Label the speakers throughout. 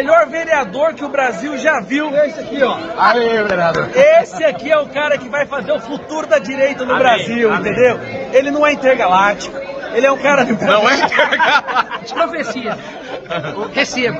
Speaker 1: melhor vereador que o Brasil já viu.
Speaker 2: Esse aqui, ó. Aí, vereador.
Speaker 1: Esse aqui é o cara que vai fazer o futuro da direita no Brasil, entendeu? Ele não é intergaláctico. Ele é um cara...
Speaker 2: Não é intergaláctico.
Speaker 3: Profecia. Receba.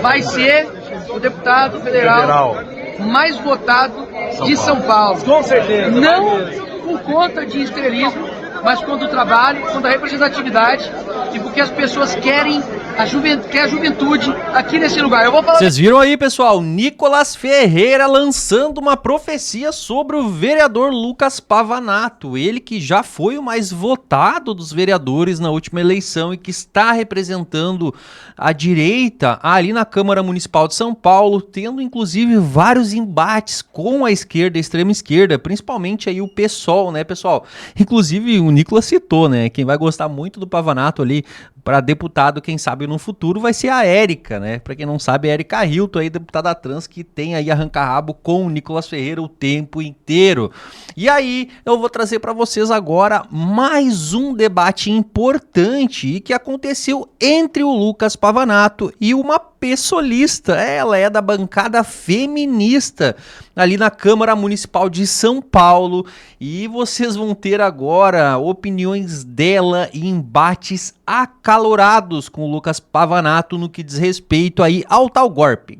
Speaker 3: Vai ser o deputado federal mais votado de São Paulo.
Speaker 1: Com certeza.
Speaker 3: Não por conta de estrelismo, mas quanto do trabalho, quanto a representatividade e porque as pessoas querem a juventude aqui nesse lugar. Eu vou falar.
Speaker 4: Vocês viram aí, pessoal? Nicolas Ferreira lançando uma profecia sobre o vereador Lucas Pavanato. Ele que já foi o mais votado dos vereadores na última eleição e que está representando a direita ali na Câmara Municipal de São Paulo, tendo inclusive vários embates com a esquerda, a extrema esquerda, principalmente aí o PSOL, né, pessoal? Inclusive o Nicolas citou, né? Quem vai gostar muito do Pavanato ali para deputado, quem sabe no futuro, vai ser a Érica, né? Para quem não sabe, a Érica Hilton aí, deputada trans, que tem aí arranca-rabo com o Nicolas Ferreira o tempo inteiro. E aí, eu vou trazer para vocês agora mais um debate importante e que aconteceu entre o Lucas Pavanato e uma pessoalista. Ela é da bancada feminista ali na Câmara Municipal de São Paulo e vocês vão ter agora opiniões dela e embates acalorados com o Lucas Pavanato no que diz respeito aí ao tal golpe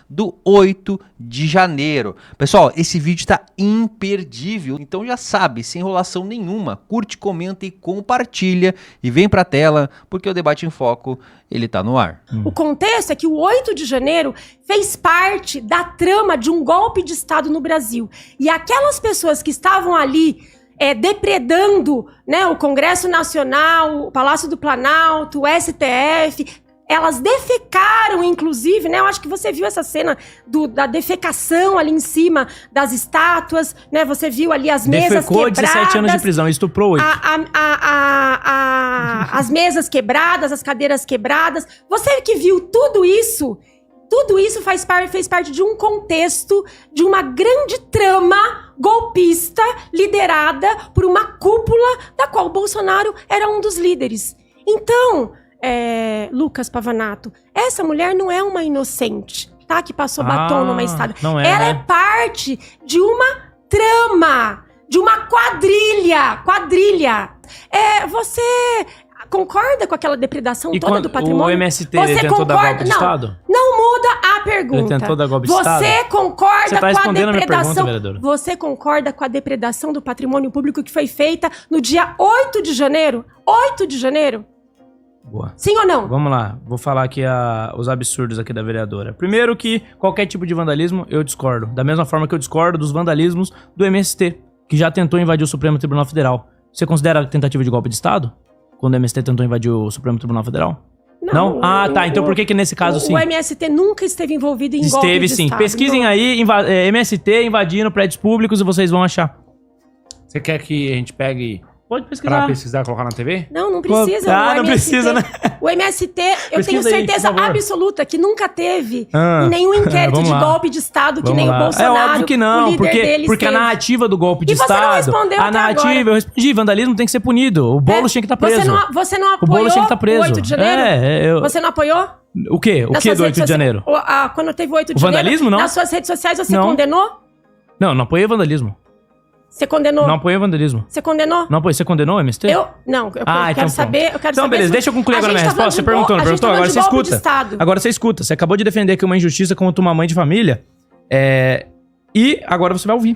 Speaker 4: do 8 de janeiro. Pessoal, esse vídeo tá imperdível, então já sabe, sem enrolação nenhuma, curte, comenta e compartilha e vem pra tela, porque o Debate em Foco, ele tá no ar.
Speaker 5: O contexto é que o 8 de janeiro fez parte da trama de um golpe de Estado no Brasil. E aquelas pessoas que estavam ali depredando, né, o Congresso Nacional, o Palácio do Planalto, o STF, elas defecaram, inclusive, né? Eu acho que você viu essa cena da defecação ali em cima das estátuas, né? Você viu ali as mesas
Speaker 6: Defecou,
Speaker 5: quebradas.
Speaker 6: 17 anos de prisão, estuprou 8.
Speaker 5: As mesas quebradas, as cadeiras quebradas. Você que viu tudo isso fez parte de um contexto, de uma grande trama golpista liderada por uma cúpula da qual o Bolsonaro era um dos líderes. Então, Lucas Pavanato, essa mulher não é uma inocente, tá? Que passou batom numa estrada. Ela é parte de uma trama, de uma quadrilha. Você concorda com aquela depredação toda do patrimônio?
Speaker 6: O MST tentou dar golpe de Estado?
Speaker 5: Não muda a pergunta.
Speaker 6: Ele tentou dar golpe de Estado?
Speaker 5: Você concorda com a depredação?
Speaker 6: Pergunta,
Speaker 5: você concorda com a depredação do patrimônio público que foi feita no dia 8 de janeiro? 8 de janeiro?
Speaker 6: Boa.
Speaker 5: Sim ou não?
Speaker 6: Vamos lá, vou falar aqui os absurdos aqui da vereadora. Primeiro que qualquer tipo de vandalismo eu discordo. Da mesma forma que eu discordo dos vandalismos do MST, que já tentou invadir o Supremo Tribunal Federal. Você considera tentativa de golpe de Estado? Quando o MST tentou invadir o Supremo Tribunal Federal? Não? Ah, tá. Então por que nesse caso sim?
Speaker 5: O MST nunca esteve envolvido em golpe de Estado.
Speaker 6: Esteve sim. Pesquisem aí, MST invadindo prédios públicos e vocês vão achar.
Speaker 7: Você quer que a gente pegue...
Speaker 6: Pode pesquisar.
Speaker 7: Pra pesquisar e colocar na TV?
Speaker 5: Não precisa.
Speaker 6: Não precisa, né?
Speaker 5: O MST, eu
Speaker 6: Pesquisa
Speaker 5: tenho certeza absoluta que nunca teve nenhum inquérito de golpe de Estado que nem o Bolsonaro.
Speaker 6: É óbvio que não,
Speaker 5: o líder deles
Speaker 6: porque a
Speaker 5: teve.
Speaker 6: narrativa do golpe de
Speaker 5: E você
Speaker 6: Estado...
Speaker 5: não respondeu
Speaker 6: a
Speaker 5: até
Speaker 6: narrativa,
Speaker 5: agora.
Speaker 6: eu respondi, vandalismo tem que ser punido. O Boulos tinha que estar preso.
Speaker 5: Você não
Speaker 6: O
Speaker 5: apoiou
Speaker 6: Boulos tinha que estar preso.
Speaker 5: o 8 de janeiro? Você não apoiou?
Speaker 6: O quê? O que do 8 de janeiro?
Speaker 5: Quando teve o 8 de
Speaker 6: O vandalismo,
Speaker 5: janeiro,
Speaker 6: não?
Speaker 5: nas suas redes sociais você
Speaker 6: Não.
Speaker 5: condenou?
Speaker 6: Não apoiei vandalismo.
Speaker 5: Você condenou?
Speaker 6: Não apoiei vandalismo.
Speaker 5: Você condenou?
Speaker 6: Não apoiei. Você condenou o MST?
Speaker 5: Eu
Speaker 6: então
Speaker 5: quero saber.
Speaker 6: Então, beleza, deixa eu concluir agora a minha resposta. Você perguntou, agora você escuta. Agora você escuta. Você acabou de defender que uma injustiça contra uma mãe de família. E agora você vai ouvir.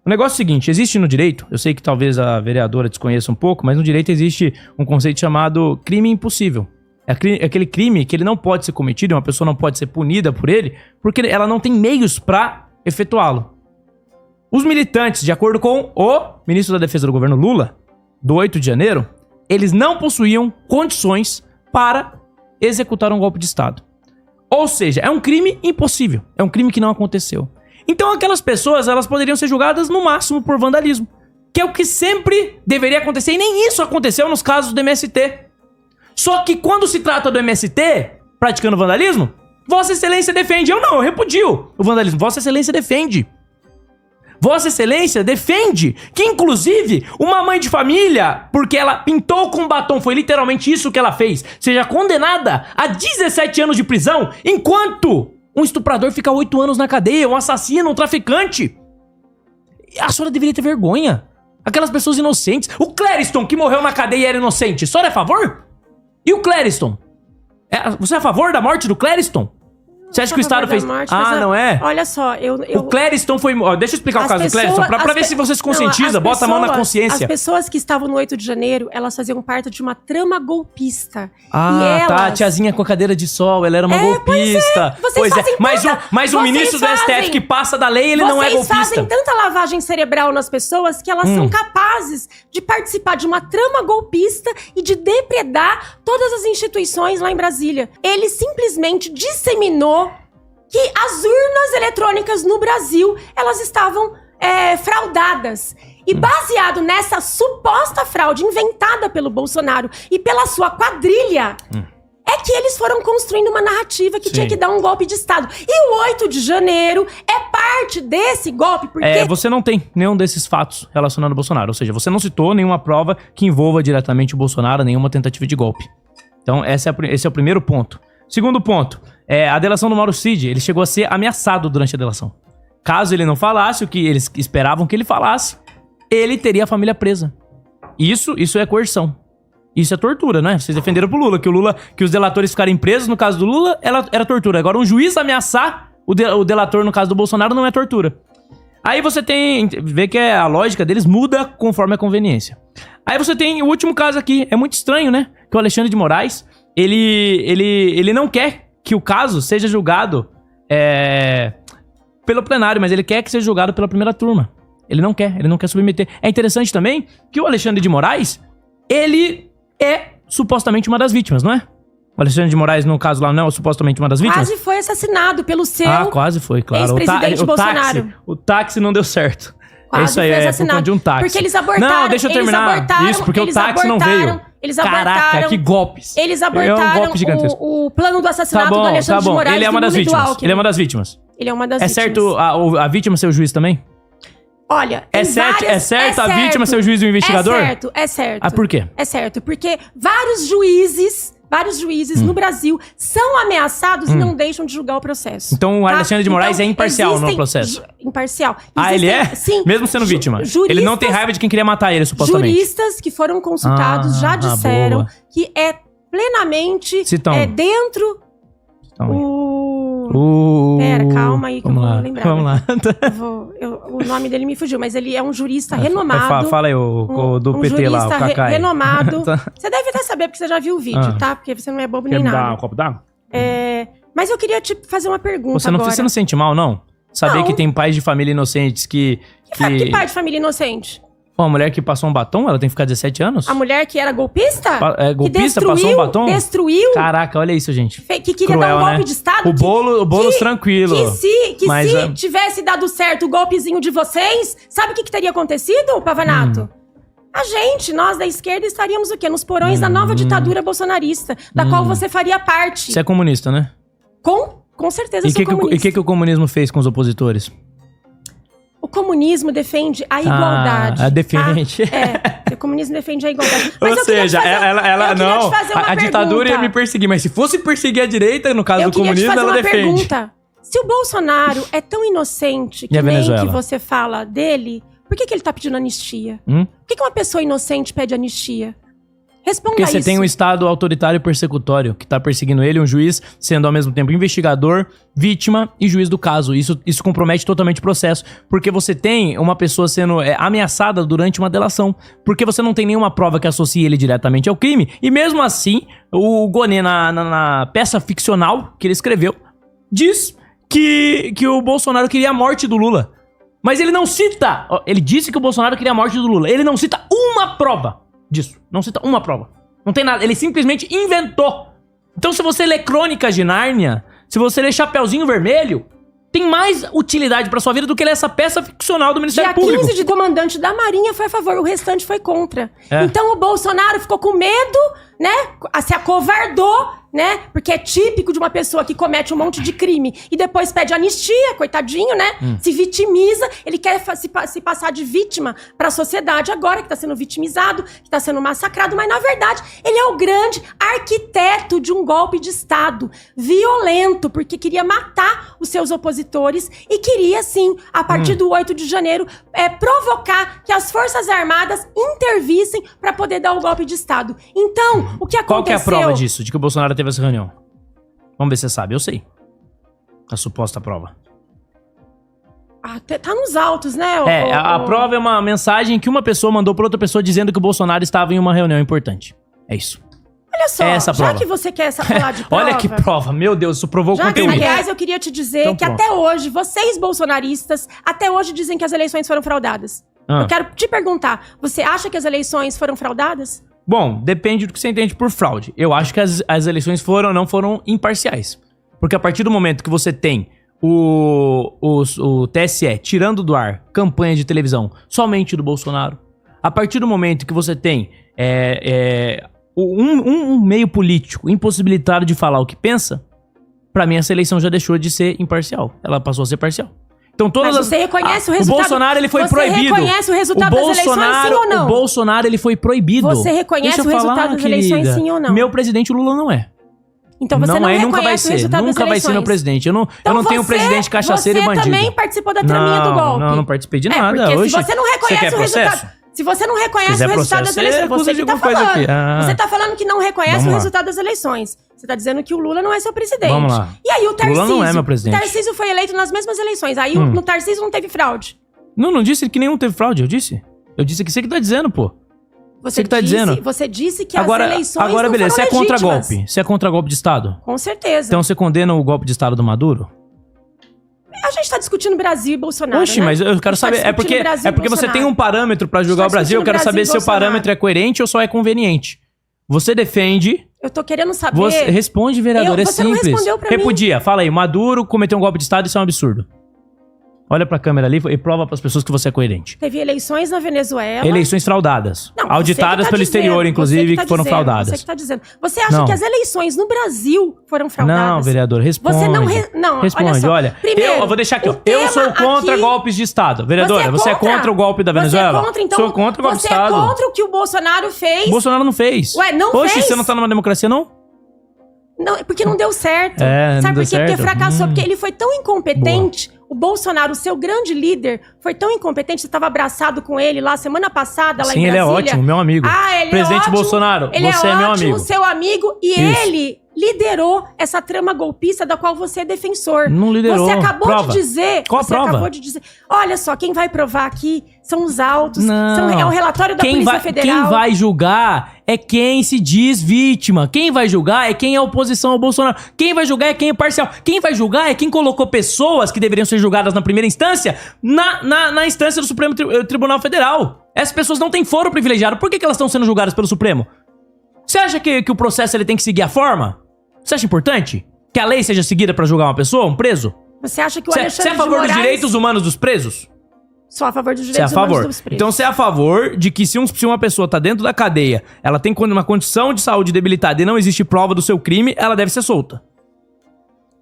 Speaker 6: O negócio é o seguinte: existe no direito, eu sei que talvez a vereadora desconheça um pouco, mas no direito existe um conceito chamado crime impossível. É aquele crime que ele não pode ser cometido, uma pessoa não pode ser punida por ele, porque ela não tem meios pra efetuá-lo. Os militantes, de acordo com o ministro da Defesa do governo Lula, do 8 de janeiro, eles não possuíam condições para executar um golpe de Estado. Ou seja, é um crime impossível. É um crime que não aconteceu. Então aquelas pessoas, elas poderiam ser julgadas no máximo por vandalismo, que é o que sempre deveria acontecer, e nem isso aconteceu nos casos do MST. Só que quando se trata do MST praticando vandalismo, Vossa Excelência defende. Eu não, eu repudio o vandalismo. Vossa Excelência defende. Vossa Excelência defende que, inclusive, uma mãe de família, porque ela pintou com batom, foi literalmente isso que ela fez, seja condenada a 17 anos de prisão, enquanto um estuprador fica 8 anos na cadeia, um assassino, um traficante. A senhora deveria ter vergonha. Aquelas pessoas inocentes. O Clériston, que morreu na cadeia, era inocente. A senhora é a favor? E o Clériston? Você é a favor da morte do Clériston? Você acha que o Estado fez... não é?
Speaker 5: Olha só,
Speaker 6: O Clériston foi... Deixa eu explicar o caso do Clériston, pra ver se você se conscientiza, bota a mão na consciência.
Speaker 5: As pessoas que estavam no 8 de janeiro, elas faziam parte de uma trama golpista.
Speaker 6: Tá, a tiazinha com a cadeira de sol, ela era uma golpista. Mas o ministro do STF que passa da lei, ele não é golpista.
Speaker 5: Vocês fazem tanta lavagem cerebral nas pessoas que elas são capazes de participar de uma trama golpista e de depredar todas as instituições lá em Brasília. Ele simplesmente disseminou que as urnas eletrônicas no Brasil, elas estavam fraudadas. E baseado nessa suposta fraude inventada pelo Bolsonaro e pela sua quadrilha, é que eles foram construindo uma narrativa que tinha que dar um golpe de Estado. E o 8 de janeiro é parte desse golpe, porque...
Speaker 6: Você não tem nenhum desses fatos relacionados ao Bolsonaro. Ou seja, você não citou nenhuma prova que envolva diretamente o Bolsonaro, nenhuma tentativa de golpe. Então, esse é o primeiro ponto. Segundo ponto, a delação do Mauro Cid, ele chegou a ser ameaçado durante a delação. Caso ele não falasse o que eles esperavam que ele falasse, ele teria a família presa. Isso é coerção. Isso é tortura, né? Vocês defenderam pro Lula, que os delatores ficarem presos, no caso do Lula, era tortura. Agora, um juiz ameaçar o delator, no caso do Bolsonaro, não é tortura. Aí você vê que a lógica deles muda conforme a conveniência. Aí você tem o último caso aqui, é muito estranho, né? Que o Alexandre de Moraes, ele não quer que o caso seja julgado pelo plenário, mas ele quer que seja julgado pela primeira turma. Ele não quer submeter. É interessante também que o Alexandre de Moraes, ele é supostamente uma das vítimas, não é? O Alexandre de Moraes, no caso lá, não é supostamente uma das vítimas?
Speaker 5: Quase foi assassinado pelo seu
Speaker 6: quase foi, claro.
Speaker 5: ex-presidente Bolsonaro.
Speaker 6: O táxi não deu certo.
Speaker 5: Quase
Speaker 6: isso aí
Speaker 5: foi
Speaker 6: é
Speaker 5: assassinado.
Speaker 6: De um táxi.
Speaker 5: Porque eles abortaram...
Speaker 6: Não, deixa eu terminar. Isso, porque o táxi não veio. Caraca, que golpes.
Speaker 5: Eles abortaram o plano do assassinato do Alexandre de Moraes.
Speaker 6: Ele é uma das vítimas. Ele é uma das vítimas.
Speaker 5: Ele é uma das vítimas.
Speaker 6: É certo a vítima ser o juiz também?
Speaker 5: Olha,
Speaker 6: é certo a vítima ser o juiz e o investigador?
Speaker 5: É certo.
Speaker 6: Ah, por quê?
Speaker 5: É certo, porque vários juízes no Brasil são ameaçados e não deixam de julgar o processo.
Speaker 6: Então o Alexandre de Moraes é imparcial no processo?
Speaker 5: Imparcial.
Speaker 6: Ele é?
Speaker 5: Sim.
Speaker 6: Mesmo sendo vítima? Ele não tem raiva de quem queria matar ele, supostamente?
Speaker 5: Juristas que foram consultados já disseram que é plenamente dentro... Pera, calma aí que eu vou lembrar. Vamos lá. O nome dele me fugiu, mas ele é um jurista renomado.
Speaker 6: Fala aí do PT lá, o Cacai.
Speaker 5: Renomado. Você deve até saber, porque você já viu o vídeo, tá? Porque você não é bobo nem nada.
Speaker 6: Quer me dar um copo d'água?
Speaker 5: Mas eu queria te fazer uma pergunta
Speaker 6: Você não sente mal, não? Saber que tem pais de família inocentes que...
Speaker 5: Que pai de família inocente?
Speaker 6: Uma mulher que passou um batom, ela tem que ficar 17 anos?
Speaker 5: A mulher que era golpista?
Speaker 6: Golpista, passou um batom?
Speaker 5: Destruiu.
Speaker 6: Caraca, olha isso, gente.
Speaker 5: Que queria dar um golpe de Estado?
Speaker 6: O Boulos tranquilo.
Speaker 5: Se tivesse dado certo o golpezinho de vocês, sabe o que teria acontecido, Pavanato? Nós da esquerda estaríamos o quê? Nos porões da nova ditadura bolsonarista, da qual você faria parte.
Speaker 6: Você é comunista, né?
Speaker 5: Com certeza sou comunista.
Speaker 6: E o que o comunismo fez com os opositores?
Speaker 5: O comunismo defende a igualdade.
Speaker 6: Defende.
Speaker 5: O comunismo defende a igualdade. Mas
Speaker 6: ou seja, ela não. A ditadura ia me perseguir, mas se fosse perseguir a direita, no caso do comunismo, ela defende.
Speaker 5: Se o Bolsonaro é tão inocente que nem que você fala dele, por que ele tá pedindo anistia? Por que uma pessoa inocente pede anistia? Responda
Speaker 6: isso. Porque você tem um Estado autoritário e persecutório que tá perseguindo ele, um juiz sendo ao mesmo tempo investigador, vítima e juiz do caso. Isso compromete totalmente o processo, porque você tem uma pessoa sendo ameaçada durante uma delação, porque você não tem nenhuma prova que associe ele diretamente ao crime, e mesmo assim, o Gonê, na peça ficcional que ele escreveu, diz que o Bolsonaro queria a morte do Lula. Mas ele não cita... Ele disse que o Bolsonaro queria a morte do Lula. Ele não cita uma prova disso. Não cita uma prova. Não tem nada. Ele simplesmente inventou. Então, se você lê Crônicas de Nárnia, se você lê Chapeuzinho Vermelho, tem mais utilidade pra sua vida do que ler essa peça ficcional do Ministério Público.
Speaker 5: Dia 15 de comandante da Marinha foi a favor, o restante foi contra. Então, o Bolsonaro ficou com medo né, se acovardou, né, porque é típico de uma pessoa que comete um monte de crime e depois pede anistia, coitadinho, né, se vitimiza, ele quer se passar de vítima para a sociedade agora, que tá sendo vitimizado, que tá sendo massacrado, mas na verdade ele é o grande arquiteto de um golpe de Estado violento, porque queria matar os seus opositores e queria, sim, a partir do 8 de janeiro, provocar que as Forças Armadas intervissem para poder dar o golpe de Estado. Então, o que aconteceu...
Speaker 6: Qual que é a prova disso, de que o Bolsonaro teve essa reunião? Vamos ver se você sabe. Eu sei. A suposta prova.
Speaker 5: Tá nos autos, né?
Speaker 6: A prova é uma mensagem que uma pessoa mandou pra outra pessoa dizendo que o Bolsonaro estava em uma reunião importante. É isso.
Speaker 5: Olha só,
Speaker 6: essa
Speaker 5: já
Speaker 6: prova.
Speaker 5: que você quer falar de prova...
Speaker 6: Olha que prova, meu Deus, isso provou o conteúdo.
Speaker 5: Aliás, eu queria te dizer então, que até hoje, vocês bolsonaristas, até hoje dizem que as eleições foram fraudadas. Eu quero te perguntar, você acha que as eleições foram fraudadas?
Speaker 6: Bom, depende do que você entende por fraude. Eu acho que as eleições não foram imparciais. Porque a partir do momento que você tem o TSE tirando do ar campanha de televisão somente do Bolsonaro, a partir do momento que você tem um meio político impossibilitado de falar o que pensa, pra mim essa eleição já deixou de ser imparcial. Ela passou a ser parcial. Então todas
Speaker 5: Mas você reconhece o resultado?
Speaker 6: O Bolsonaro, ele foi proibido.
Speaker 5: Você reconhece o resultado das eleições, sim ou não?
Speaker 6: O Bolsonaro, ele foi proibido.
Speaker 5: Você reconhece o resultado das eleições, sim ou não?
Speaker 6: Meu presidente Lula não é.
Speaker 5: Então você não
Speaker 6: nunca vai ser. Nunca vai ser meu presidente. Eu não tenho um presidente cachaceiro e bandido.
Speaker 5: Você também participou da traminha do golpe.
Speaker 6: Não participei de nada.
Speaker 5: Porque
Speaker 6: hoje,
Speaker 5: se você não reconhece o resultado... Se você não reconhece o resultado das eleições, você que tá falando. Você tá falando que não reconhece o resultado das eleições. Você tá dizendo que o Lula não é seu presidente.
Speaker 6: Vamos lá.
Speaker 5: E aí o Tarcísio...
Speaker 6: Lula não é meu presidente.
Speaker 5: O Tarcísio foi eleito nas mesmas eleições. Aí no Tarcísio não teve fraude.
Speaker 6: Não disse que nenhum teve fraude, eu disse. Eu disse que você que tá dizendo, pô. Você que tá dizendo.
Speaker 5: Você disse que as eleições
Speaker 6: agora,
Speaker 5: não
Speaker 6: beleza,
Speaker 5: foram
Speaker 6: você é contra
Speaker 5: legítimas.
Speaker 6: golpe? Você é contra golpe de Estado?
Speaker 5: Com certeza.
Speaker 6: Então você condena o golpe de Estado do Maduro?
Speaker 5: A gente tá discutindo Brasil e Bolsonaro,
Speaker 6: Oxe,
Speaker 5: né?
Speaker 6: mas eu quero saber... É porque você tem um parâmetro pra julgar o Brasil, eu quero saber se o parâmetro é coerente ou só é conveniente. Você defende...
Speaker 5: Eu tô querendo saber...
Speaker 6: Responde, vereador, é simples.
Speaker 5: Você não respondeu pra mim.
Speaker 6: Repudia, fala aí, Maduro cometeu um golpe de Estado, isso é um absurdo. Olha pra câmera ali e prova pras pessoas que você é coerente.
Speaker 5: Teve eleições na Venezuela.
Speaker 6: Eleições fraudadas.
Speaker 5: Não,
Speaker 6: auditadas pelo exterior, inclusive, que foram fraudadas.
Speaker 5: Você que tá dizendo. Você acha que as eleições no Brasil foram fraudadas?
Speaker 6: Não, vereador, responde.
Speaker 5: Você não...
Speaker 6: Responde, olha.
Speaker 5: Primeiro,
Speaker 6: eu vou deixar aqui, ó. Eu sou contra golpes de Estado. Vereadora, você é contra o golpe da Venezuela?
Speaker 5: Você é contra, então...
Speaker 6: Sou contra o golpe de Estado.
Speaker 5: Você é contra o que o Bolsonaro fez?
Speaker 6: O Bolsonaro não fez.
Speaker 5: Ué, não fez?
Speaker 6: Oxe, você não tá numa democracia, não?
Speaker 5: Não, porque não deu certo.
Speaker 6: Sabe
Speaker 5: por quê? Porque fracassou, porque ele foi tão incompetente.
Speaker 6: Boa.
Speaker 5: O Bolsonaro, o seu grande líder, foi tão incompetente. Você estava abraçado com ele lá semana passada, lá em Brasília.
Speaker 6: Sim, ele é ótimo, meu amigo.
Speaker 5: Ele
Speaker 6: Presidente
Speaker 5: é ótimo.
Speaker 6: Bolsonaro,
Speaker 5: ele
Speaker 6: você é meu amigo.
Speaker 5: Ele é ótimo, seu amigo. E ele liderou essa trama golpista da qual você é defensor.
Speaker 6: Não liderou.
Speaker 5: Você acabou de dizer...
Speaker 6: Qual a prova?
Speaker 5: Acabou de dizer... Olha só, quem vai provar aqui são os autos.
Speaker 6: Não.
Speaker 5: É o relatório da Polícia Federal.
Speaker 6: Quem vai julgar é quem se diz vítima. Quem vai julgar é quem é oposição ao Bolsonaro. Quem vai julgar é quem é parcial. Quem vai julgar é quem colocou pessoas que deveriam ser julgadas na primeira instância na instância do Supremo Tribunal Federal. Essas pessoas não têm foro privilegiado. Por que elas estão sendo julgadas pelo Supremo? Você acha que o processo ele tem que seguir a forma? Você acha importante que a lei seja seguida pra julgar uma pessoa, um preso?
Speaker 5: Você acha que o Alexandre
Speaker 6: Você é a favor dos direitos humanos dos presos?
Speaker 5: Sou a favor dos direitos humanos dos presos.
Speaker 6: Então você é a favor de que se uma pessoa tá dentro da cadeia, ela tem uma condição de saúde debilitada e não existe prova do seu crime, ela deve ser solta.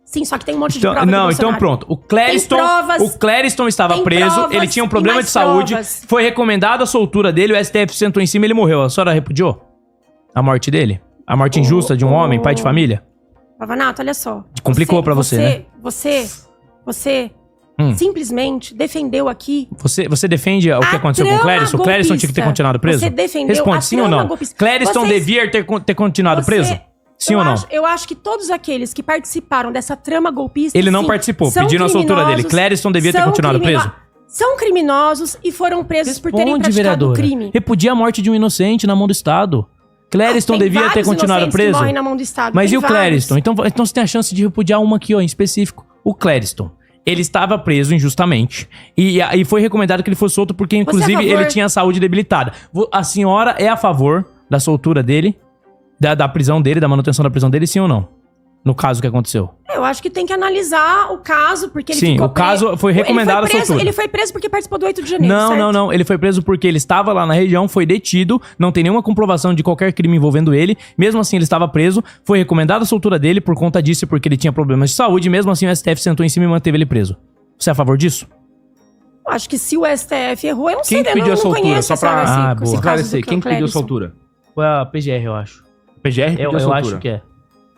Speaker 5: Sim, só que tem um monte de prova do Bolsonaro.
Speaker 6: Então pronto. O Clériston estava preso, ele tinha um problema de saúde, foi recomendado a soltura dele, o STF sentou em cima e ele morreu. A senhora repudiou a morte dele? A morte injusta de um homem, pai de família?
Speaker 5: Pavanato, olha só.
Speaker 6: Complicou pra você, né?
Speaker 5: Você simplesmente defendeu aqui...
Speaker 6: Você defende o que aconteceu com o Clériston? O Clériston tinha que ter continuado preso?
Speaker 5: Você defendeu
Speaker 6: Responde, sim ou não? Clériston devia ter continuado preso? Sim ou não?
Speaker 5: Eu acho que todos aqueles que participaram dessa trama golpista...
Speaker 6: Ele não participou, pediram a soltura dele. Clériston devia ter continuado preso?
Speaker 5: São criminosos e foram presos por terem praticado o crime.
Speaker 6: Repudia a morte de um inocente na mão do Estado. Clériston devia ter continuado preso.
Speaker 5: Que na mão do Estado.
Speaker 6: Mas e o Clériston? Então você tem a chance de repudiar uma aqui, ó, em específico. O Clériston. Ele estava preso injustamente. E foi recomendado que ele fosse solto porque, inclusive, ele tinha a saúde debilitada. A senhora é a favor da soltura dele? Da prisão dele, da manutenção da prisão dele, sim ou não? No caso que aconteceu.
Speaker 5: Eu acho que tem que analisar o caso, porque ele
Speaker 6: Sim,
Speaker 5: ficou
Speaker 6: o caso foi recomendado a soltura.
Speaker 5: Ele foi preso porque participou do 8 de janeiro,
Speaker 6: Não,
Speaker 5: certo?
Speaker 6: não. Ele foi preso porque ele estava lá na região, foi detido, não tem nenhuma comprovação de qualquer crime envolvendo ele. Mesmo assim, ele estava preso. Foi recomendada a soltura dele por conta disso e porque ele tinha problemas de saúde. Mesmo assim, o STF sentou em cima e manteve ele preso. Você é a favor disso?
Speaker 5: Eu acho que se o STF errou, eu não sei.
Speaker 2: Quem pediu a soltura? Só pra
Speaker 6: boa.
Speaker 2: esclarecer, quem pediu a soltura?
Speaker 6: Foi a PGR, eu acho.
Speaker 2: PGR pediu a soltura?
Speaker 6: Eu acho que é.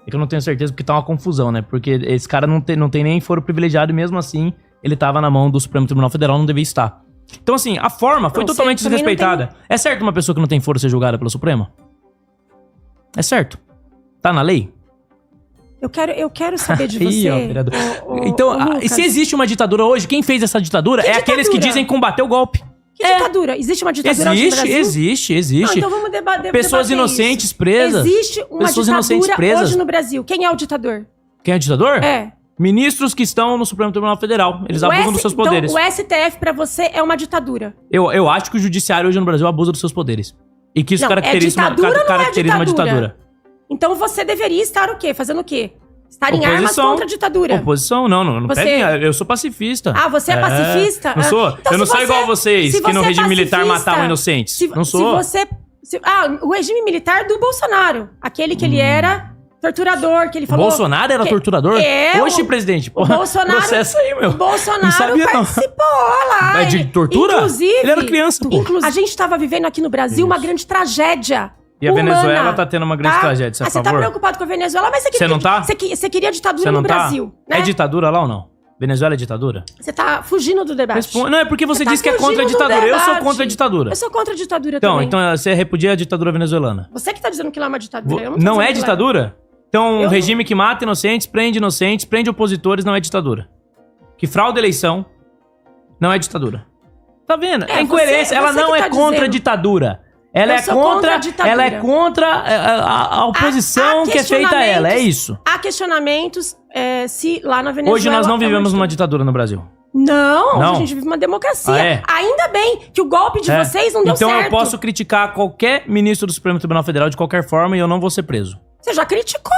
Speaker 6: É que eu não tenho certeza porque tá uma confusão, né? Porque esse cara não tem nem foro privilegiado e mesmo assim ele tava na mão do Supremo Tribunal Federal, não devia estar. Então assim, a forma foi totalmente desrespeitada. É certo uma pessoa que não tem foro ser julgada pelo Supremo? É certo. Tá na lei?
Speaker 5: Eu quero saber de você.
Speaker 6: Então, se existe uma ditadura hoje, quem fez essa ditadura é aqueles que dizem combater o golpe.
Speaker 5: Que ditadura? Existe uma ditadura hoje no Brasil?
Speaker 6: Existe.
Speaker 5: Não, então vamos debater
Speaker 6: pessoas inocentes presas.
Speaker 5: Existe uma ditadura hoje no Brasil. Quem é o ditador?
Speaker 6: Quem é o ditador?
Speaker 5: É.
Speaker 6: Ministros que estão no Supremo Tribunal Federal. Eles abusam dos seus poderes.
Speaker 5: Então, o STF pra você é uma ditadura?
Speaker 6: Eu acho que o judiciário hoje no Brasil abusa dos seus poderes. E que isso caracteriza uma ditadura.
Speaker 5: Então você deveria estar o quê? Fazendo o quê? Estar em armas contra a ditadura.
Speaker 6: Oposição, não eu sou pacifista.
Speaker 5: Ah, você é pacifista?
Speaker 6: Não sou.
Speaker 5: Então,
Speaker 6: eu não sou igual vocês, que no regime militar matavam inocentes. Não sou.
Speaker 5: O regime militar do Bolsonaro. Aquele que ele era torturador, que ele falou...
Speaker 6: Bolsonaro era torturador? Oxe, presidente.
Speaker 5: O Bolsonaro...
Speaker 6: Processo aí, meu.
Speaker 5: O Bolsonaro
Speaker 6: não sabia,
Speaker 5: participou lá.
Speaker 6: É de tortura?
Speaker 5: Inclusive...
Speaker 6: Ele era criança, pô.
Speaker 5: A gente tava vivendo aqui no Brasil uma grande tragédia.
Speaker 6: E a Venezuela tá tendo uma grande tragédia, você é a favor?
Speaker 5: Você tá preocupado com a Venezuela, mas você
Speaker 6: não tá?
Speaker 5: Você queria ditadura no Brasil, né?
Speaker 6: É ditadura lá ou não? Venezuela é ditadura?
Speaker 5: Você tá fugindo do debate.
Speaker 6: Não, é porque você disse que é contra a ditadura. Eu sou contra a ditadura.
Speaker 5: Eu sou contra a ditadura também.
Speaker 6: Então você repudia a ditadura venezuelana.
Speaker 5: Você que tá dizendo que lá é uma ditadura. Eu
Speaker 6: não é ditadura? Então, um regime que mata inocentes, prende opositores, não é ditadura. Que frauda a eleição, não é ditadura. Tá vendo? É incoerência. Ela não é contra a ditadura. Ela é contra a oposição que é feita a ela, é isso.
Speaker 5: Há questionamentos se lá na Venezuela...
Speaker 6: Hoje nós não vivemos uma ditadura no Brasil.
Speaker 5: Não, a gente vive uma democracia. Ainda bem que o golpe de vocês não deu certo.
Speaker 6: Então eu posso criticar qualquer ministro do Supremo Tribunal Federal de qualquer forma e eu não vou ser preso.
Speaker 5: Você já criticou.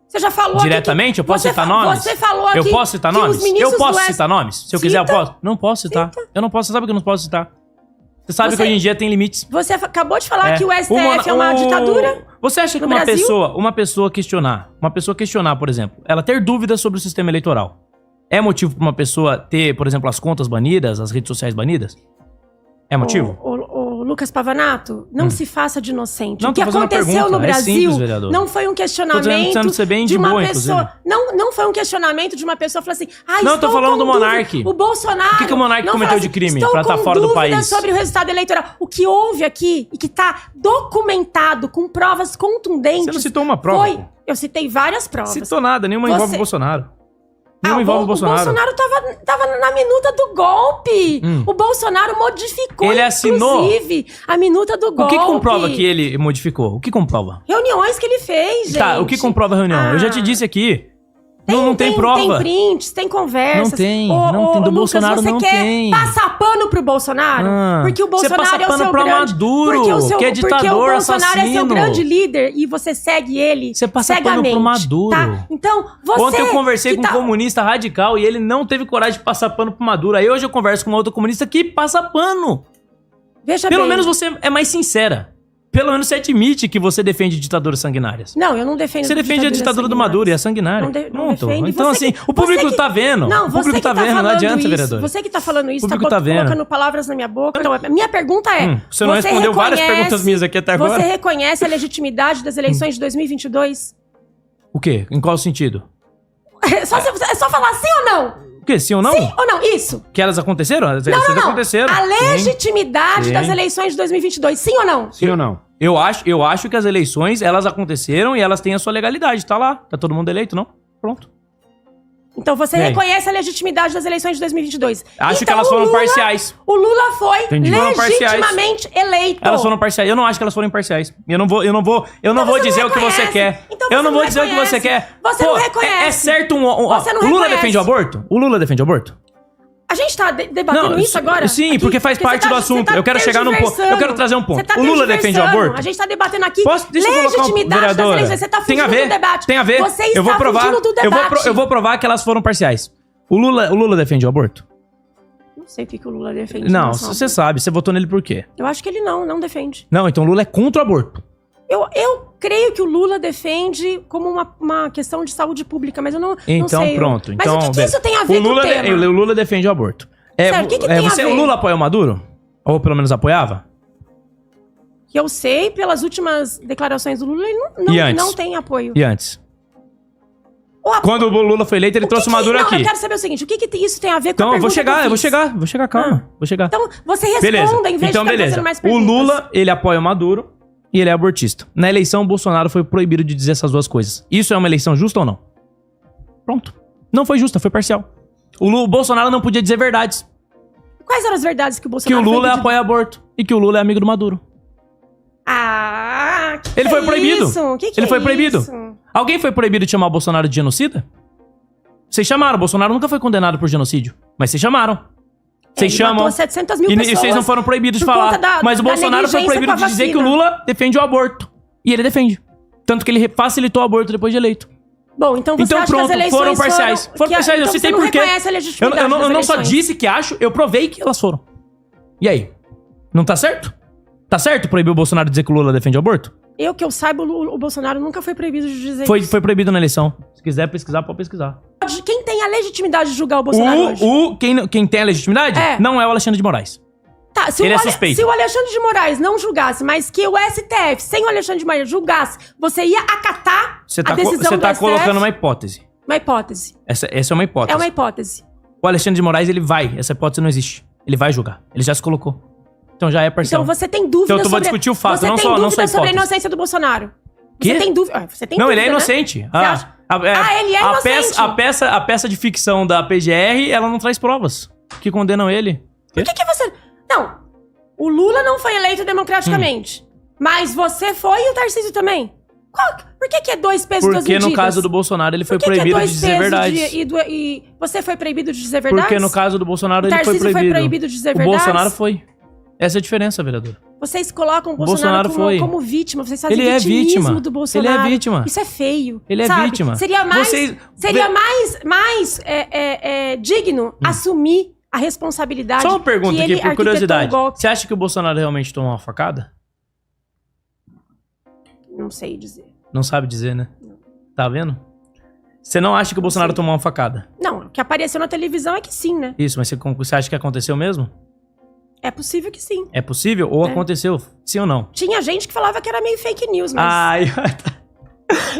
Speaker 5: Você já falou
Speaker 6: diretamente? Eu posso citar nomes?
Speaker 5: Você falou aqui.
Speaker 6: Eu posso citar nomes? Eu posso citar nomes? Se eu quiser, eu posso. Não posso citar. Eu não posso. Você sabe que eu não posso citar. Você sabe que hoje em dia tem limites.
Speaker 5: Você acabou de falar que o STF é uma ditadura.
Speaker 6: Você acha que uma pessoa questionar, por exemplo, ela ter dúvidas sobre o sistema eleitoral, é motivo para uma pessoa ter, por exemplo, as contas banidas, as redes sociais banidas? É motivo?
Speaker 5: O Lucas Pavanato, não se faça de inocente.
Speaker 6: Não,
Speaker 5: o que aconteceu no Brasil não foi um questionamento
Speaker 6: de uma pessoa.
Speaker 5: Não foi um questionamento de uma pessoa falando assim.
Speaker 6: Não, tô falando do Monark.
Speaker 5: O Bolsonaro.
Speaker 6: O que o Monark cometeu de crime pra estar fora do país?
Speaker 5: Sobre o resultado eleitoral. O que houve aqui e que tá documentado com provas contundentes.
Speaker 6: Você não citou uma prova?
Speaker 5: Eu citei várias provas.
Speaker 6: Citou nada, nenhuma envolve o Bolsonaro. Não envolve o Bolsonaro.
Speaker 5: O Bolsonaro tava na minuta do golpe. O Bolsonaro modificou,
Speaker 6: ele assinou,
Speaker 5: inclusive, a minuta do golpe.
Speaker 6: O que comprova que ele modificou? O que comprova?
Speaker 5: Reuniões que ele fez, gente.
Speaker 6: Tá, o que comprova a reunião? Eu já te disse aqui. Não tem prova.
Speaker 5: Tem prints, tem conversas.
Speaker 6: Não tem, não tem. Do
Speaker 5: Lucas,
Speaker 6: Bolsonaro
Speaker 5: você
Speaker 6: não
Speaker 5: quer
Speaker 6: tem.
Speaker 5: Passar pano pro Bolsonaro? Porque o Bolsonaro
Speaker 6: você passa pano pro Maduro, que é ditador,
Speaker 5: porque o Bolsonaro
Speaker 6: assassino.
Speaker 5: É seu grande líder e você segue ele
Speaker 6: Você passa
Speaker 5: cegamente,
Speaker 6: pano pro Maduro.
Speaker 5: Tá? Então, você...
Speaker 6: Ontem eu conversei com um comunista radical e ele não teve coragem de passar pano pro Maduro. Aí hoje eu converso com uma outra comunista que passa pano.
Speaker 5: Veja
Speaker 6: Pelo
Speaker 5: bem.
Speaker 6: menos você é mais sincera. Pelo menos você admite que você defende ditaduras sanguinárias.
Speaker 5: Não, eu não defendo.
Speaker 6: Você defende a ditadura do Maduro e a sanguinária.
Speaker 5: Não defendo.
Speaker 6: Então, assim, o público tá vendo.
Speaker 5: Não,
Speaker 6: o público tá vendo, não adianta, vereador.
Speaker 5: Você que tá falando isso, tá colocando palavras na minha boca. Então, minha pergunta é...
Speaker 6: Você não respondeu várias perguntas minhas aqui até agora.
Speaker 5: Você reconhece a legitimidade das eleições de 2022?
Speaker 6: O quê? Em qual sentido?
Speaker 5: É só falar sim ou não?
Speaker 6: O quê? Sim ou não?
Speaker 5: Sim ou não? Isso.
Speaker 6: Que elas aconteceram?
Speaker 5: Não.
Speaker 6: Aconteceram.
Speaker 5: A legitimidade das eleições de 2022, sim ou não?
Speaker 2: Sim ou não?
Speaker 6: Eu acho que as eleições, elas aconteceram e elas têm a sua legalidade. Tá lá. Tá todo mundo eleito, não? Pronto.
Speaker 5: Então você reconhece a legitimidade das eleições de 2022.
Speaker 6: Acho que elas foram parciais.
Speaker 5: O Lula foi legitimamente eleito.
Speaker 6: Elas foram parciais. Eu não acho que elas foram imparciais. Eu não vou dizer o que você quer. Eu não vou dizer o que você quer.
Speaker 5: Você não reconhece.
Speaker 6: É certo
Speaker 5: Você não
Speaker 6: o Lula defende o aborto? O Lula defende o aborto?
Speaker 5: A gente tá debatendo isso agora?
Speaker 6: Sim,
Speaker 5: aqui,
Speaker 6: porque faz parte do assunto. Eu quero chegar num ponto. Eu quero trazer um ponto.
Speaker 5: Tá
Speaker 6: o Lula defende o aborto?
Speaker 5: A gente tá debatendo aqui
Speaker 6: Deixa eu
Speaker 5: legitimidade das eleições. Você tá fugindo do debate.
Speaker 6: Tem a ver.
Speaker 5: Você está fugindo do debate.
Speaker 6: Eu vou provar que elas foram parciais. O Lula defende o aborto?
Speaker 5: Não sei o que o Lula defende.
Speaker 6: Não, você sabe. Você votou nele por quê?
Speaker 5: Eu acho que ele não defende.
Speaker 6: Não, então o Lula é contra o aborto.
Speaker 5: Eu creio que o Lula defende como uma questão de saúde pública, mas eu não sei.
Speaker 6: Então, pronto.
Speaker 5: Mas o que isso tem a ver com o tema?
Speaker 6: O Lula defende o aborto.
Speaker 5: Sério, o que tem a ver?
Speaker 6: O Lula apoia o Maduro? Ou pelo menos apoiava?
Speaker 5: Que eu sei, pelas últimas declarações do Lula, ele não tem apoio.
Speaker 6: E antes? Quando o Lula foi eleito, ele trouxe o Maduro aqui.
Speaker 5: Eu quero saber o seguinte, o que isso tem a ver com a
Speaker 6: pergunta?
Speaker 5: Então,
Speaker 6: eu vou chegar, calma. Vou chegar.
Speaker 5: Então, você responda em vez de ficar fazendo mais perguntas.
Speaker 6: O Lula, ele apoia o Maduro e ele é abortista. Na eleição, o Bolsonaro foi proibido de dizer essas duas coisas. Isso é uma eleição justa ou não? Pronto. Não foi justa, foi parcial. O Bolsonaro não podia dizer verdades.
Speaker 5: Quais eram as verdades que o Bolsonaro
Speaker 6: Que o Lula apoia aborto e que o Lula é amigo do Maduro. Ele foi proibido. Ele foi proibido. Alguém foi proibido de chamar o Bolsonaro de genocida? Vocês chamaram. O Bolsonaro nunca foi condenado por genocídio. Mas vocês chamaram. Vocês chamam.
Speaker 5: Matou 700 mil pessoas
Speaker 6: e vocês não foram proibidos de falar. Mas o Bolsonaro foi proibido de dizer que o Lula defende o aborto. E ele defende. Tanto que ele facilitou o aborto depois de eleito.
Speaker 5: Bom, então você acha que as eleições
Speaker 6: foram parciais. Foram parciais, eu citei por quê. Eu não só disse que acho, eu provei que elas foram. E aí? Não tá certo? Tá certo proibir o Bolsonaro de dizer que o Lula defende o aborto?
Speaker 5: Que eu saiba, o Bolsonaro nunca foi proibido de dizer
Speaker 6: isso. Foi proibido na eleição. Se quiser pesquisar, pode pesquisar.
Speaker 5: Quem tem a legitimidade de julgar o Bolsonaro hoje?
Speaker 6: Quem tem a legitimidade? Não é o Alexandre de Moraes.
Speaker 5: Tá,
Speaker 6: ele é suspeito.
Speaker 5: Se o Alexandre de Moraes não julgasse, mas que o STF, sem o Alexandre de Moraes, julgasse, você ia acatar a decisão do STF?
Speaker 6: Você tá colocando uma hipótese.
Speaker 5: Uma hipótese.
Speaker 6: Essa é uma hipótese.
Speaker 5: É uma hipótese.
Speaker 6: O Alexandre de Moraes, ele vai. Essa hipótese não existe. Ele vai julgar. Ele já se colocou. Então já é parcial.
Speaker 5: Então você tem dúvida
Speaker 6: então, eu vou discutir o fato, não só a hipótese.
Speaker 5: Você tem dúvida sobre a inocência do Bolsonaro?
Speaker 6: Quê?
Speaker 5: Você tem dúvida? Você tem
Speaker 6: não,
Speaker 5: dúvida,
Speaker 6: ele é inocente.
Speaker 5: Né? Ele é inocente.
Speaker 6: A peça de ficção da PGR, ela não traz provas que condenam ele.
Speaker 5: Por que você... Não, o Lula não foi eleito democraticamente. Mas você foi e o Tarcísio também. Por que é 2 pesos e 2 medidas?
Speaker 6: Porque no caso do Bolsonaro ele foi proibido de dizer verdades.
Speaker 5: E você foi proibido de dizer verdades?
Speaker 6: Porque no caso do Bolsonaro ele foi proibido
Speaker 5: de dizer verdades?
Speaker 6: O Bolsonaro foi. Essa é a diferença, vereador.
Speaker 5: Vocês colocam o Bolsonaro como vítima. Vocês fazem vitimismo do Bolsonaro.
Speaker 6: Ele é vítima.
Speaker 5: Isso é feio.
Speaker 6: Ele é vítima.
Speaker 5: Seria mais digno assumir a responsabilidade.
Speaker 6: Só uma pergunta aqui, por curiosidade. Você acha que o Bolsonaro realmente tomou uma facada?
Speaker 5: Não sei dizer.
Speaker 6: Não sabe dizer, né? Não. Tá vendo? Você não acha que o Bolsonaro tomou uma facada?
Speaker 5: Não, o que apareceu na televisão é que sim, né?
Speaker 6: Isso, mas você acha que aconteceu mesmo?
Speaker 5: É possível que sim.
Speaker 6: É possível? Ou aconteceu? Sim ou não?
Speaker 5: Tinha gente que falava que era meio fake news, mas...
Speaker 6: Ai,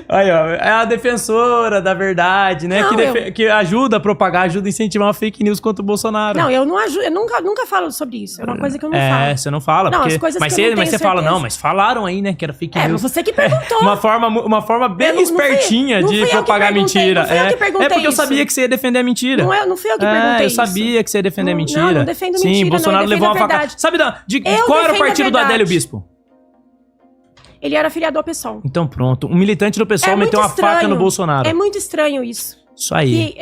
Speaker 6: aí, ó, é a defensora da verdade, né?
Speaker 5: Não,
Speaker 6: que ajuda a propagar, ajuda a incentivar uma fake news contra o Bolsonaro.
Speaker 5: Não, eu não ajudo, eu nunca falo sobre isso. É uma coisa que eu não falo.
Speaker 6: É, você não fala.
Speaker 5: Não,
Speaker 6: porque,
Speaker 5: as coisas
Speaker 6: mas
Speaker 5: que eu não tenho
Speaker 6: você fala, não, mas falaram aí, né, que era fake news.
Speaker 5: É, você que perguntou.
Speaker 6: uma forma bem espertinha de propagar mentira.
Speaker 5: Não fui eu que perguntei.
Speaker 6: É porque eu sabia que você ia defender a mentira.
Speaker 5: Não fui eu que perguntei
Speaker 6: isso. Eu sabia que você ia defender a mentira.
Speaker 5: Não defendo mentira.
Speaker 6: Sim, Bolsonaro levou uma facada. Sabe qual era o partido do Adélio Bispo?
Speaker 5: Ele era filiado ao PSOL.
Speaker 6: Então pronto. Um militante do PSOL meteu uma faca no Bolsonaro.
Speaker 5: É muito estranho isso.
Speaker 6: Isso aí.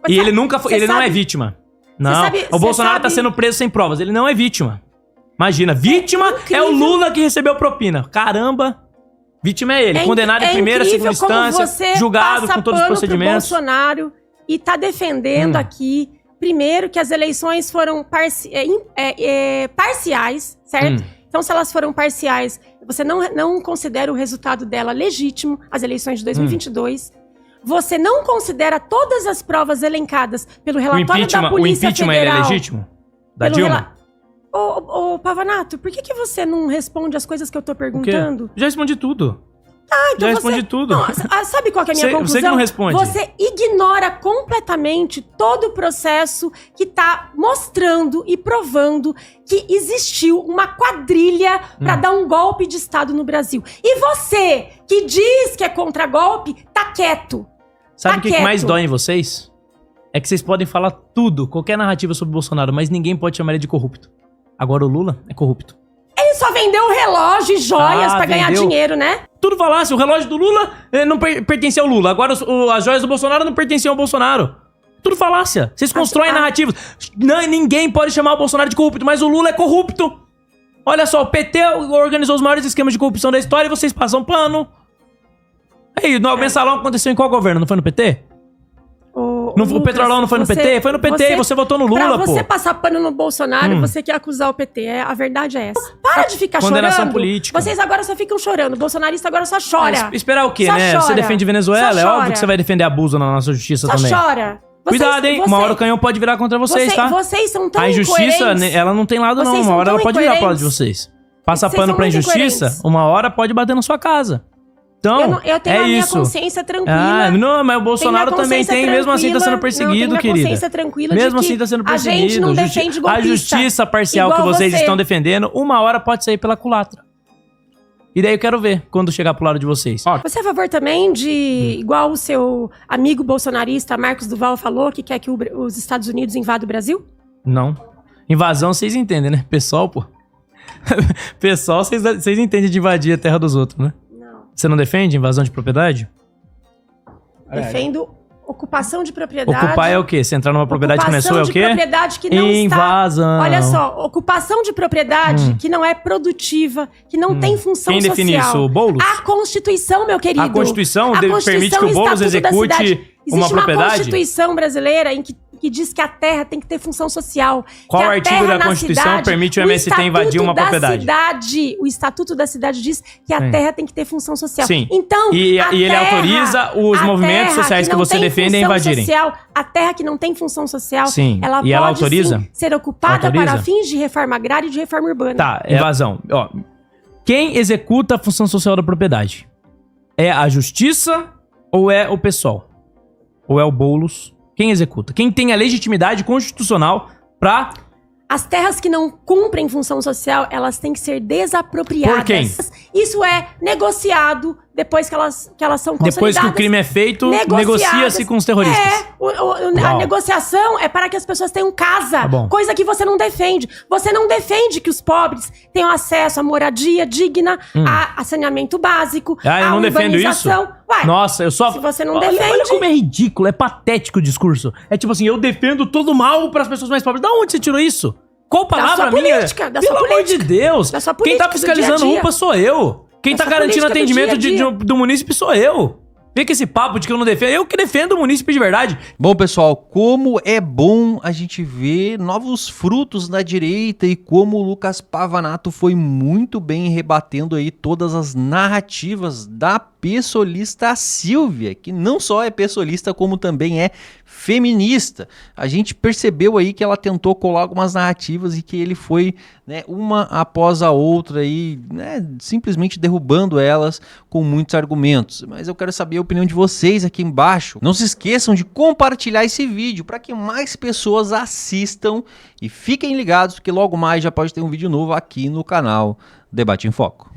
Speaker 6: E ele nunca foi. Ele não é vítima. Não. O Bolsonaro tá sendo preso sem provas. Ele não é vítima. Imagina, vítima é o Lula que recebeu propina. Caramba. Vítima é ele. Condenado em primeira, segunda instância, julgado com todos os procedimentos.
Speaker 5: Bolsonaro e tá defendendo aqui, primeiro, que as eleições foram parciais, certo? Então, se elas foram parciais, você não considera o resultado dela legítimo, as eleições de 2022. Você não considera todas as provas elencadas pelo relatório da Polícia Federal.
Speaker 6: O impeachment é legítimo? Da Dilma?
Speaker 5: Ô, Pavanato, por que você não responde as coisas que eu tô perguntando?
Speaker 6: Já respondi tudo.
Speaker 5: Então
Speaker 6: já respondi tudo.
Speaker 5: Não, sabe qual que é a minha conclusão?
Speaker 6: Você que não responde.
Speaker 5: Você ignora completamente todo o processo que tá mostrando e provando que existiu uma quadrilha pra dar um golpe de Estado no Brasil. E você, que diz que é contra golpe, tá quieto.
Speaker 6: Sabe o que mais dói em vocês? É que vocês podem falar tudo, qualquer narrativa sobre o Bolsonaro, mas ninguém pode chamar ele de corrupto. Agora o Lula é corrupto.
Speaker 5: Ele só vendeu relógio e joias pra ganhar dinheiro, né?
Speaker 6: Tudo falasse, o relógio do Lula não pertencia ao Lula. Agora as joias do Bolsonaro não pertenciam ao Bolsonaro. Tudo falácia. Vocês constroem narrativas. Não, ninguém pode chamar o Bolsonaro de corrupto, mas o Lula é corrupto. Olha só, o PT organizou os maiores esquemas de corrupção da história e vocês passam pano. Aí, o mensalão aconteceu em qual governo? Não foi no PT? O Petrolão não foi no PT? Foi no PT e você votou no Lula, pô.
Speaker 5: Pra você passar pano no Bolsonaro, você quer acusar o PT. A verdade é essa. Para de ficar
Speaker 6: Condenação
Speaker 5: chorando.
Speaker 6: política.
Speaker 5: Vocês agora só ficam chorando. O bolsonarista agora só chora.
Speaker 6: Esperar o quê,
Speaker 5: Só
Speaker 6: né?
Speaker 5: chora.
Speaker 6: Você defende Venezuela, é
Speaker 5: Só
Speaker 6: óbvio
Speaker 5: chora.
Speaker 6: que você vai defender abuso na nossa justiça também.
Speaker 5: Só chora.
Speaker 6: Cuidado, hein? Uma hora o canhão pode virar contra vocês, tá?
Speaker 5: Vocês são tão
Speaker 6: A injustiça,
Speaker 5: incoerentes.
Speaker 6: ela não tem lado não.
Speaker 5: Vocês
Speaker 6: Uma
Speaker 5: são
Speaker 6: hora
Speaker 5: tão
Speaker 6: ela pode virar pro lado
Speaker 5: incoerentes.
Speaker 6: de vocês. Passa
Speaker 5: Vocês
Speaker 6: pano
Speaker 5: são
Speaker 6: pra
Speaker 5: muito
Speaker 6: injustiça,
Speaker 5: incoerentes.
Speaker 6: uma hora pode bater na sua casa. Então,
Speaker 5: Eu tenho a minha
Speaker 6: isso.
Speaker 5: consciência tranquila.
Speaker 6: Não, mas o Bolsonaro
Speaker 5: Tenho a
Speaker 6: também
Speaker 5: consciência
Speaker 6: tem, mesmo assim tá sendo
Speaker 5: tranquila.
Speaker 6: perseguido,
Speaker 5: Não, tenho a
Speaker 6: querida.
Speaker 5: consciência tranquila
Speaker 6: Mesmo
Speaker 5: de que
Speaker 6: assim tá sendo
Speaker 5: a
Speaker 6: perseguido.
Speaker 5: gente não defende golpista.
Speaker 6: A justiça parcial que
Speaker 5: Igual
Speaker 6: vocês
Speaker 5: você.
Speaker 6: estão defendendo, uma hora pode sair pela culatra. E daí eu quero ver quando chegar pro lado de vocês.
Speaker 5: Você é a favor também de, igual o seu amigo bolsonarista Marcos Duval falou, que quer que os Estados Unidos invadam o Brasil?
Speaker 6: Não. Invasão vocês entendem, né? Pessoal, pô. Pessoal, vocês entendem de invadir a terra dos outros, né?
Speaker 5: Não.
Speaker 6: Você não defende invasão de propriedade?
Speaker 5: Defendo ocupação de propriedade.
Speaker 6: Ocupar é o quê? Você entrar numa propriedade que não é sua é o quê?
Speaker 5: Ocupação de propriedade que não
Speaker 6: Invasão.
Speaker 5: está... Olha só, ocupação de propriedade que não é produtiva, que não tem função
Speaker 6: Quem
Speaker 5: social.
Speaker 6: define isso? O Boulos?
Speaker 5: A Constituição, meu querido.
Speaker 6: A Constituição
Speaker 5: A
Speaker 6: permite que o Boulos
Speaker 5: Estatuto da
Speaker 6: execute
Speaker 5: Cidade.
Speaker 6: uma
Speaker 5: Existe
Speaker 6: propriedade?
Speaker 5: uma Constituição brasileira em que diz que a terra tem que ter função social.
Speaker 6: Qual
Speaker 5: que a
Speaker 6: artigo
Speaker 5: terra
Speaker 6: da
Speaker 5: na
Speaker 6: Constituição
Speaker 5: cidade,
Speaker 6: permite o MST invadir uma propriedade?
Speaker 5: O Estatuto da Cidade diz que a terra tem que ter função social.
Speaker 6: Sim.
Speaker 5: Então,
Speaker 6: E
Speaker 5: a
Speaker 6: ele
Speaker 5: terra-
Speaker 6: autoriza os
Speaker 5: a
Speaker 6: movimentos
Speaker 5: terra
Speaker 6: sociais que
Speaker 5: não
Speaker 6: você
Speaker 5: tem
Speaker 6: defende a
Speaker 5: função
Speaker 6: invadirem.
Speaker 5: social, a terra que não tem função social,
Speaker 6: Sim.
Speaker 5: ela
Speaker 6: E
Speaker 5: pode
Speaker 6: ela autoriza?
Speaker 5: sim ser ocupada
Speaker 6: Autoriza?
Speaker 5: para fins de reforma agrária e de reforma urbana.
Speaker 6: Tá, invasão. Ó, quem executa a função social da propriedade? É a justiça ou é o pessoal? Ou é o Boulos? Quem executa? Quem tem a legitimidade constitucional pra...
Speaker 5: As terras que não cumprem função social, elas têm que ser desapropriadas.
Speaker 6: Por quem?
Speaker 5: Isso é negociado depois que elas são consolidadas.
Speaker 6: Depois que o crime é feito, negocia-se com os terroristas.
Speaker 5: A negociação é para que as pessoas tenham casa,
Speaker 6: Tá bom.
Speaker 5: coisa que você não defende. Você não defende que os pobres tenham acesso a moradia digna, a saneamento básico,
Speaker 6: Ah, eu
Speaker 5: a
Speaker 6: não defendo isso?
Speaker 5: urbanização. Ué,
Speaker 6: Nossa, eu só...
Speaker 5: se você não
Speaker 6: olha,
Speaker 5: defende...
Speaker 6: Olha como é ridículo, é patético o discurso. É tipo assim, eu defendo todo o mal para as pessoas mais pobres. Da onde você tirou isso? Qual palavra
Speaker 5: sua
Speaker 6: minha?
Speaker 5: política, da
Speaker 6: Pelo
Speaker 5: sua
Speaker 6: amor de
Speaker 5: política.
Speaker 6: Deus.
Speaker 5: Da sua
Speaker 6: Quem tá
Speaker 5: política, do
Speaker 6: fiscalizando
Speaker 5: dia a dia.
Speaker 6: UPA sou eu. Quem tá
Speaker 5: sua
Speaker 6: garantindo
Speaker 5: política do
Speaker 6: atendimento
Speaker 5: dia a dia.
Speaker 6: do munícipe sou eu. Vem com esse papo de que eu não defendo. Eu que defendo o munícipe de verdade.
Speaker 4: Bom, pessoal, como é bom a gente ver novos frutos na direita e como o Lucas Pavanato foi muito bem rebatendo aí todas as narrativas da pessoalista Silvia, que não só é pessoalista, como também é feminista. A gente percebeu aí que ela tentou colar algumas narrativas e que ele foi, né, uma após a outra aí, né, simplesmente derrubando elas com muitos argumentos. Mas eu quero saber a opinião de vocês aqui embaixo. Não se esqueçam de compartilhar esse vídeo para que mais pessoas assistam e fiquem ligados porque logo mais já pode ter um vídeo novo aqui no canal Debate em Foco.